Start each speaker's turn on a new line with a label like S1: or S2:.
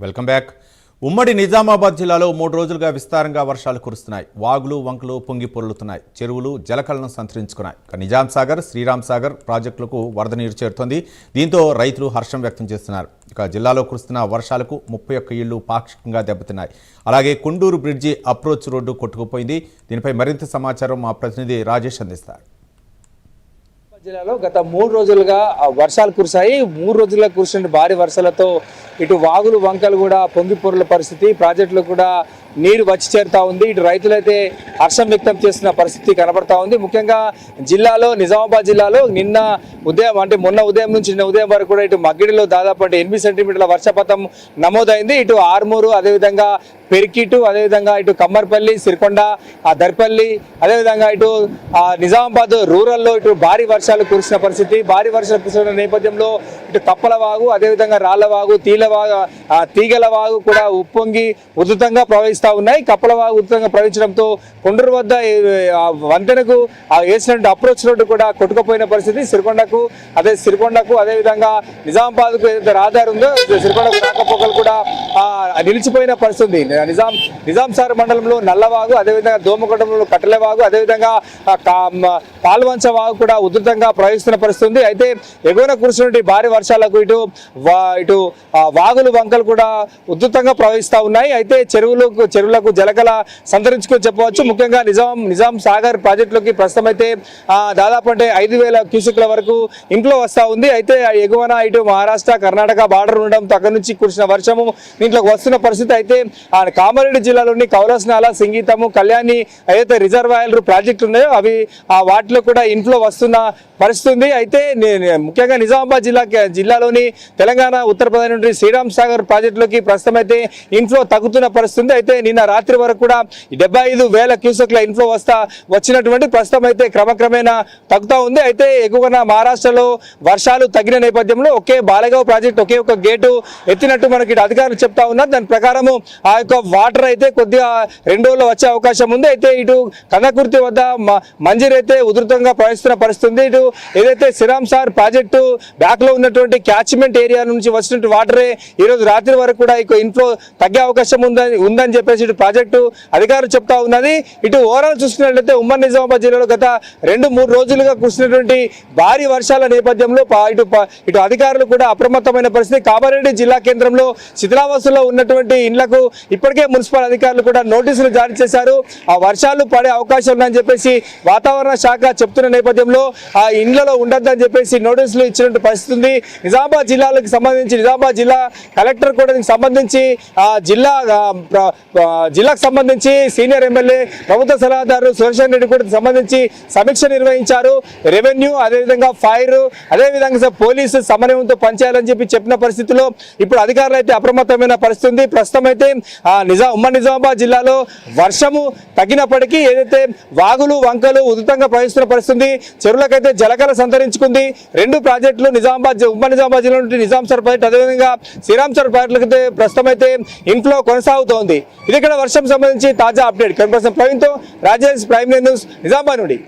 S1: Welcome back. ఉమ్మడి నిజామాబాద్ జిల్లాలో 3 రోజులుగా విస్తారంగా వర్షాలు కురుస్తున్నాయి. వాగులు వంకలు పొంగి పొర్లుతున్నాయి. చెరువులు జలకళను సంతరించుకున్నాయి. నిజాం సాగర్, శ్రీరామ్ సాగర్ ప్రాజెక్టులకు వరద నీరు చేరుతోంది. దీంతో రైతులు హర్షం వ్యక్తం చేస్తున్నారు. ఇక జిల్లాలో కురుస్తున్న వర్షాలకు 31 ఇళ్లు పాక్షికంగా దెబ్బతిన్నాయి. అలాగే కుండూరు బ్రిడ్జి అప్రోచ్ రోడ్డు కొట్టుకుపోయింది. దీనిపై మరింత సమాచారం మా ప్రతినిధి రాజేష్ అందిస్తారు.
S2: జిల్లాలో గత 3 రోజులుగా వర్షాలు కురిశాయి. 3 రోజులుగా కురిసిన భారీ వర్షాలతో ఇటు వాగులు వంకలు కూడా పొంగి పొర్ల పరిస్థితి, ప్రాజెక్టులు కూడా నీరు వచ్చి చేరుతా ఉంది. ఇటు రైతులైతే హర్షం వ్యక్తం చేస్తున్న పరిస్థితి కనబడతా ఉంది. ముఖ్యంగా జిల్లాలో నిజామాబాద్ జిల్లాలో నిన్న ఉదయం అంటే మొన్న ఉదయం నుంచి నిన్న ఉదయం వరకు కూడా ఇటు మగ్గిడిలో దాదాపు 8 సెంటీమీటర్ల వర్షపాతం నమోదైంది. ఇటు ఆర్మూరు, అదేవిధంగా పెరికిటు, అదేవిధంగా ఇటు కమ్మర్పల్లి, సిరికొండ, దర్పల్లి, అదేవిధంగా ఇటు నిజామాబాద్ రూరల్లో ఇటు భారీ వర్షాలు కురిసిన పరిస్థితి. భారీ వర్షాలు కురిసిన నేపథ్యంలో ఇటు కప్పల వాగు, అదేవిధంగా రాళ్ల వాగు, తీగల వాగు కూడా ఉప్పొంగి ఉధృతంగా ప్రవహిస్తూ ఉన్నాయి. కప్పల వాగు ఉధృతంగా ప్రవహించడంతో కొండూరు వద్ద వంతెనకు వేసినట్టు అప్రోచ్ రోడ్డు కూడా కొట్టుకుపోయిన పరిస్థితి. సిరికొండకు అదేవిధంగా నిజామాబాద్కు ఏదైతే రహదారి ఉందో సిరికొండకు రాకపోకలు కూడా నిలిచిపోయిన పరిస్థితి. నిజాం సాగర్ మండలంలో నల్లవాగు, అదేవిధంగా దోమకొండలో కట్టెలవాగు, అదేవిధంగా పాల్వంచ వాగు కూడా ఉధృతంగా ప్రవహిస్తున్న పరిస్థితి. అయితే ఎగువన కురిసినటువంటి భారీ వర్షాలకు ఇటు వాగులు వంకలు కూడా ఉధృతంగా ప్రవహిస్తూ ఉన్నాయి. అయితే చెరువులకు జలకళ సంతరించుకొని చెప్పవచ్చు. ముఖ్యంగా నిజాం సాగర్ ప్రాజెక్టులోకి ప్రస్తుతం అయితే దాదాపు 5,000 క్యూసెక్ల వరకు ఇంట్లో వస్తూ ఉంది. అయితే ఎగువన ఇటు మహారాష్ట్ర, కర్ణాటక బార్డర్ ఉండడంతో అక్కడి నుంచి కురిసిన వర్షము దీంట్లోకి వస్తున్న పరిస్థితి. అయితే కామారెడ్డి జిల్లాలోని కౌలస్నాల, సింగీతము, కళ్యాణి ఏదైతే రిజర్వాయర్ ప్రాజెక్టులు ఉన్నాయో అవి వాటిలో కూడా ఇన్ఫ్లో వస్తున్న పరిస్థితి. అయితే ముఖ్యంగా నిజామాబాద్ జిల్లాలోని తెలంగాణ, ఉత్తరప్రదేశ్ నుండి శ్రీరామ్ సాగర్ ప్రాజెక్టులోకి ప్రస్తుతం అయితే ఇన్ఫ్లో తగ్గుతున్న పరిస్థితి. అయితే నిన్న రాత్రి వరకు కూడా 75,000 క్యూసెక్ల ఇన్ఫ్లో వచ్చినటువంటి ప్రస్తుతం అయితే క్రమక్రమేణా తగ్గుతూ ఉంది. అయితే ఎగువన మహారాష్ట్రలో వర్షాలు తగ్గిన నేపథ్యంలో బాలగావ్ ప్రాజెక్ట్ ఒకే ఒక గేటు ఎత్తినట్టు మనకి అధికారులు చెప్తా ఉన్నారు. దాని ప్రకారము ఆ యొక్క వాటర్ అయితే కొద్దిగా 2 రోజుల్లో వచ్చే అవకాశం ఉంది. అయితే ఇటు కనకుర్తి వద్ద మంజీర్ అయితే ఉధృతంగా ప్రవహిస్తున్న పరిస్థితి. ఇటు ఏదైతే శ్రీరామ్ సాగర్ ప్రాజెక్టు బ్యాక్ లో ఉన్నటువంటి క్యాచ్మెంట్ ఏరియా నుంచి వచ్చినట్టు వాటరే ఈ రోజు రాత్రి వరకు కూడా ఇన్ఫ్లో తగ్గే అవకాశం ఉందని చెప్పేసి ఇటు ప్రాజెక్టు అధికారులు చెప్తా ఉన్నది. ఇటు ఓవరాల్ చూసుకున్నట్లయితే ఉమ్మడి నిజామాబాద్ జిల్లాలో గత 2-3 రోజులుగా కురిసినటువంటి భారీ వర్షాల నేపథ్యంలో ఇటు అధికారులు కూడా అప్రమత్తమైన పరిస్థితి. కామారెడ్డి జిల్లా కేంద్రంలో శిథిలావస్థలో ఉన్నటువంటి ఇండ్లకు ఇప్పటికే మున్సిపల్ అధికారులు కూడా నోటీసులు జారీ చేశారు. ఆ వర్షాలు పడే అవకాశం ఉందని చెప్పేసి వాతావరణ శాఖ చెప్తున్న నేపథ్యంలో ఆ ఇండ్లలో ఉండొద్దని చెప్పేసి నోటీసులు ఇచ్చినట్టు పరిస్థితి ఉంది. నిజామాబాద్ జిల్లాలకు సంబంధించి నిజామాబాద్ జిల్లా కలెక్టర్ కూడా దీనికి సంబంధించి జిల్లాకు సంబంధించి సీనియర్ ఎమ్మెల్యే ప్రభుత్వ సలహాదారు సురేషన్ రెడ్డి కూడా సంబంధించి సమీక్ష నిర్వహించారు. రెవెన్యూ, అదేవిధంగా ఫైర్, అదేవిధంగా పోలీసు సమన్వయంతో పనిచేయాలని చెప్పిన పరిస్థితిలో ఇప్పుడు అధికారులు అయితే అప్రమత్తమైన పరిస్థితి. ప్రస్తుతం అయితే ఉమ్మడి నిజామాబాద్ జిల్లాలో వర్షము తగ్గినప్పటికీ ఏదైతే వాగులు వంకలు ఉధృతంగా ప్రవహిస్తున్న పరిస్థితి, చెరువులకైతే జలకళ సంతరించుకుంది. 2 ప్రాజెక్టులు ఉమ్మడి నిజామాబాద్ జిల్లా నుండి నిజాం సాగర్ ప్రాజెక్టు, అదేవిధంగా శ్రీరామ్ సాగర్ ప్రాజెక్టులకైతే ప్రస్తుతం అయితే ఇన్ఫ్లో కొనసాగుతోంది. ఇది ఇక్కడ వర్షం సంబంధించి తాజా అప్డేట్. ప్రవీణ్తో రాజేష్, ప్రైమ్ న్యూస్, నిజామాబాద్ నుండి.